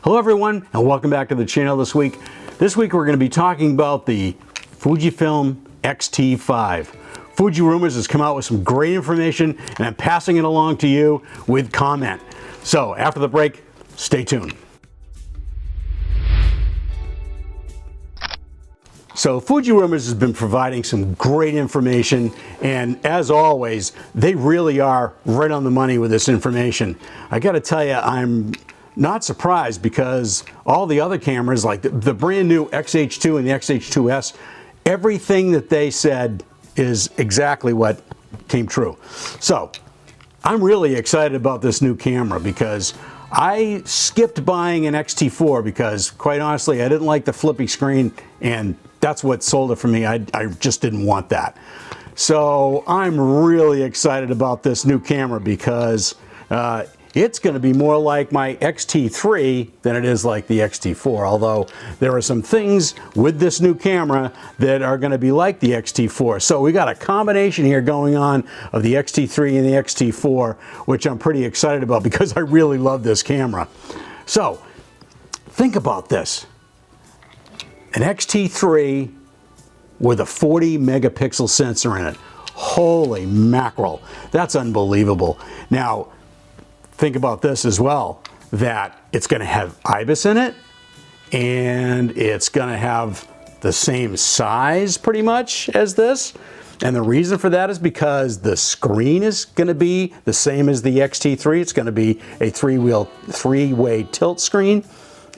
Hello everyone, and welcome back to the channel this week. This week we're going to be talking about the Fujifilm X-T5. Fuji Rumors has come out with some great information, and I'm passing it along to you with comment. So after the break, stay tuned. So Fuji Rumors has been providing some great information, and as always, they really are right on the money with this information. I gotta tell you, I'm not surprised because all the other cameras, like the brand new XH2 and the XH2S, everything that they said is exactly what came true. So I'm really excited about this new camera because I skipped buying an X-T4 because, quite honestly, I didn't like the flippy screen, and that's what sold it for me. I just didn't want that. So I'm really excited about this new camera because it's going to be more like my X-T3 than it is like the X-T4, although there are some things with this new camera that are going to be like the X-T4. So we got a combination here going on of the X-T3 and the X-T4, which I'm pretty excited about because I really love this camera. So think about this. An X-T3 with a 40 megapixel sensor in it. Holy mackerel, that's unbelievable. Now, think about this as well, that it's going to have ibis in it, and it's going to have the same size pretty much as this. And the reason for that is because the screen is going to be the same as the X-T3. It's going to be a three-way tilt screen.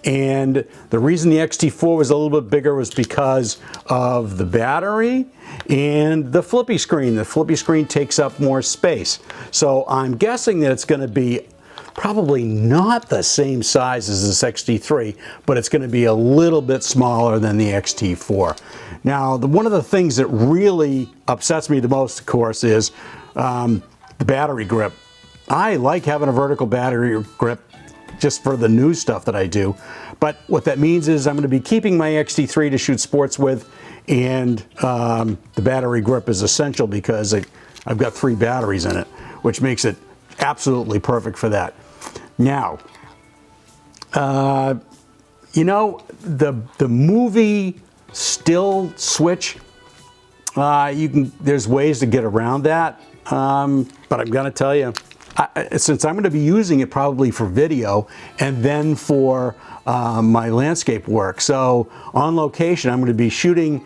And the reason the X-T4 was a little bit bigger was because of the battery and the flippy screen. The flippy screen takes up more space. So I'm guessing that it's going to be probably not the same size as this X-T3, but it's going to be a little bit smaller than the X-T4. Now, one of the things that really upsets me the most, of course, is the battery grip. I like having a vertical battery grip just for the new stuff that I do. But what that means is I'm going to be keeping my X-T3 to shoot sports with, and the battery grip is essential because I've got 3 batteries in it, which makes it absolutely perfect for that. Now, you know, the movie still switch, there's ways to get around that, but I'm going to tell you, since I'm going to be using it probably for video and then for my landscape work. So on location, I'm going to be shooting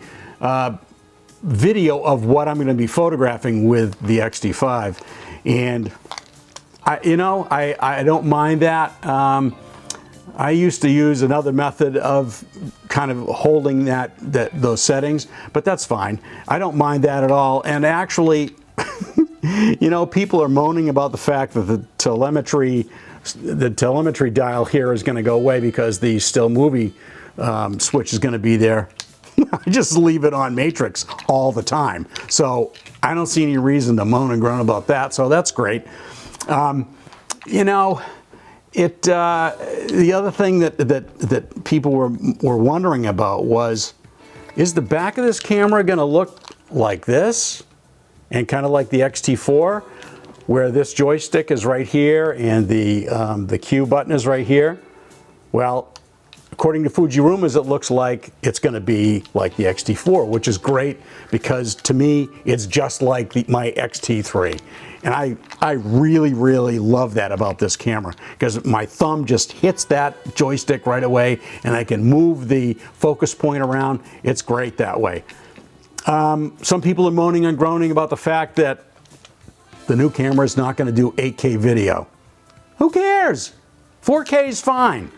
video of what I'm going to be photographing with the X-T5. And I don't mind that. I used to use another method of kind of holding those settings, but that's fine. I don't mind that at all. And actually, you know, people are moaning about the fact that the telemetry dial here is going to go away because the still movie switch is going to be there. I just leave it on matrix all the time. So I don't see any reason to moan and groan about that. So that's great. You know, the other thing that people were wondering about was, is the back of this camera going to look like this? And kind of like the X-T4, where this joystick is right here and the Q button is right here. Well, according to Fuji Rumors, it looks like it's going to be like the X-T4, which is great because to me, it's just like my X-T3. And I really, really love that about this camera because my thumb just hits that joystick right away and I can move the focus point around. It's great that way. Some people are moaning and groaning about the fact that the new camera is not going to do 8K video. Who cares? 4K is fine.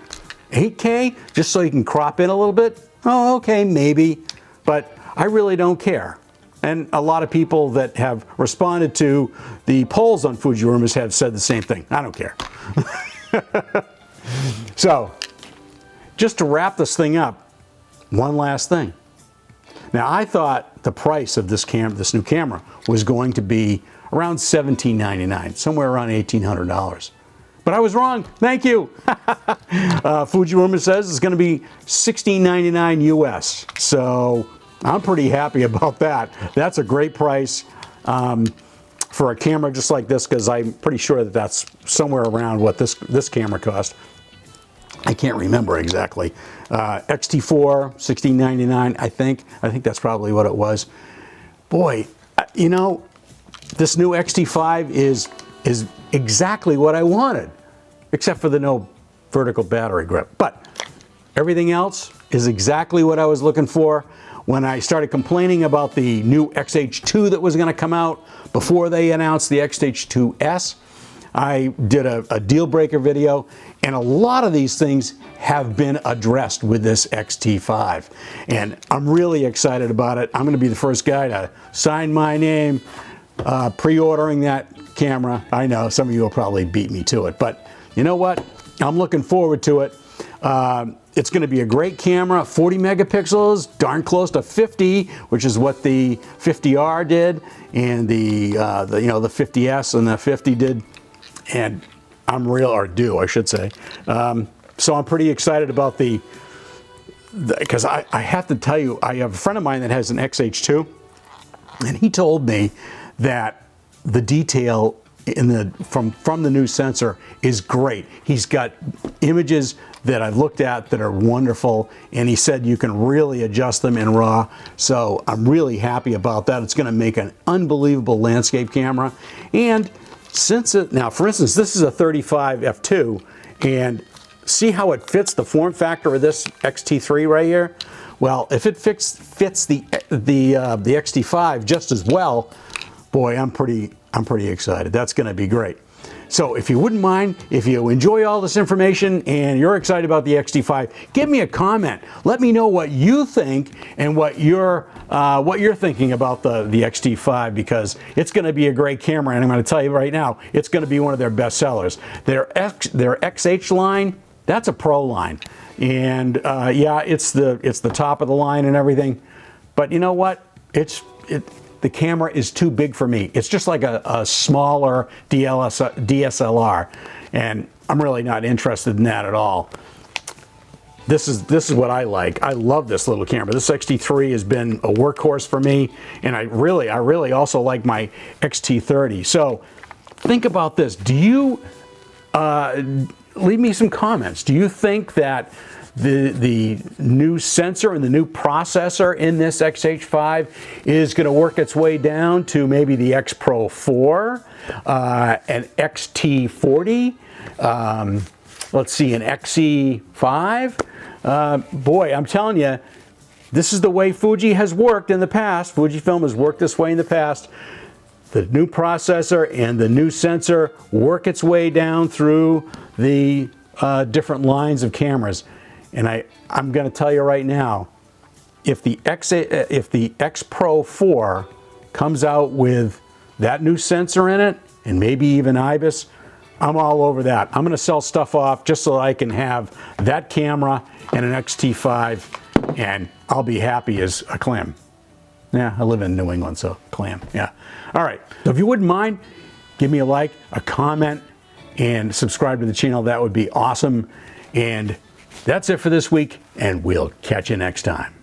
8K, just so you can crop in a little bit? Oh, okay, maybe. But I really don't care. And a lot of people that have responded to the polls on Fuji Rumors have said the same thing. I don't care. So, just to wrap this thing up, one last thing. Now, I thought the price of this new camera was going to be around $17.99, somewhere around $1,800. But I was wrong. Thank you. Fuji Rumors says it's going to be $16.99 US. So I'm pretty happy about that. That's a great price for a camera just like this, because I'm pretty sure that that's somewhere around what this camera cost. I can't remember exactly. XT4, $16.99, I think. I think that's probably what it was. Boy, you know, this new XT5 is exactly what I wanted, except for the no vertical battery grip. But everything else is exactly what I was looking for. When I started complaining about the new XH2 that was going to come out before they announced the XH2S, I did a deal breaker video, and a lot of these things have been addressed with this XT5. And I'm really excited about it. I'm going to be the first guy to sign my name pre-ordering that camera. I know some of you will probably beat me to it, but you know what? I'm looking forward to it. It's going to be a great camera, 40 megapixels, darn close to 50, which is what the 50R did, and the 50S and the 50 did, and I'm I should say. So I'm pretty excited about because I have to tell you, I have a friend of mine that has an XH2, and he told me that the detail from the new sensor is great. He's got images that I've looked at that are wonderful, and he said you can really adjust them in RAW. So I'm really happy about that. It's going to make an unbelievable landscape camera. And now, for instance, this is a 35 f2, and see how it fits the form factor of this XT3 right here? Well, if it fits the XT5 just as well, boy, I'm pretty excited. That's going to be great. So if you wouldn't mind, if you enjoy all this information and you're excited about the XT5, give me a comment. Let me know what you think and what you're thinking about the XT5, because it's going to be a great camera, and I'm going to tell you right now, it's going to be one of their best sellers. Their XH line, that's a pro line, and yeah, it's the top of the line and everything. But you know what? The camera is too big for me. It's just like a smaller DSLR, and I'm really not interested in that at all. This is what I like. I love this little camera. This XT3 has been a workhorse for me, and I really also like my XT30. So think about this. Do you leave me some comments? Do you think that the new sensor and the new processor in this XH5 is going to work its way down to maybe the X Pro 4, an X-T40, let's see, an XE5? Boy, I'm telling you, this is the way Fuji has worked in the past. Fujifilm has worked this way in the past. The new processor and the new sensor work its way down through the different lines of cameras. And I'm going to tell you right now, if the X Pro 4 comes out with that new sensor in it, and maybe even ibis, I'm all over that. I'm going to sell stuff off just so I can have that camera and an XT5, and I'll be happy as a clam. Yeah, I live in New England, so clam, yeah. All right, so if you wouldn't mind, give me a like, a comment, and subscribe to the channel. That would be awesome. And that's it for this week, and we'll catch you next time.